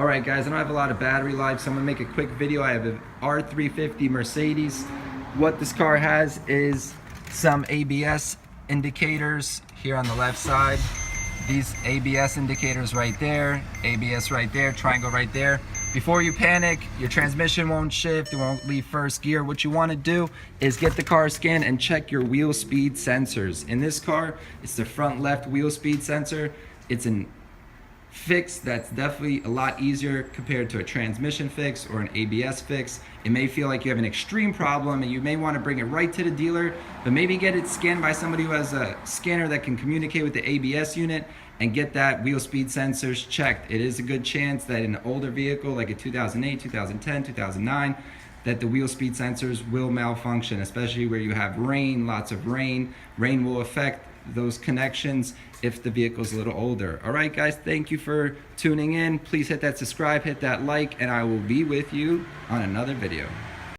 Alright guys, I don't have a lot of battery life, so I'm going to make a quick video. I have an R350 Mercedes. What this car has is some ABS indicators here on the left side. These ABS indicators right there, ABS right there, triangle right there. Before you panic, your transmission won't shift, it won't leave first gear. What you want to do is get the car scanned and check your wheel speed sensors. In this car, it's the front left wheel speed sensor. It's an fix that's definitely a lot easier compared to a transmission fix or an ABS fix. It may feel like you have an extreme problem and you may want to bring it right to the dealer, but maybe get it scanned by somebody who has a scanner that can communicate with the ABS unit and get that wheel speed sensors checked. It is a good chance that in an older vehicle like a 2008, 2010, 2009, that the wheel speed sensors will malfunction, especially where you have rain, lots of rain. Rain will affect those connections if the vehicle's a little older. All right guys, thank you for tuning in. Please hit that subscribe, hit that like, and I will be with you on another video.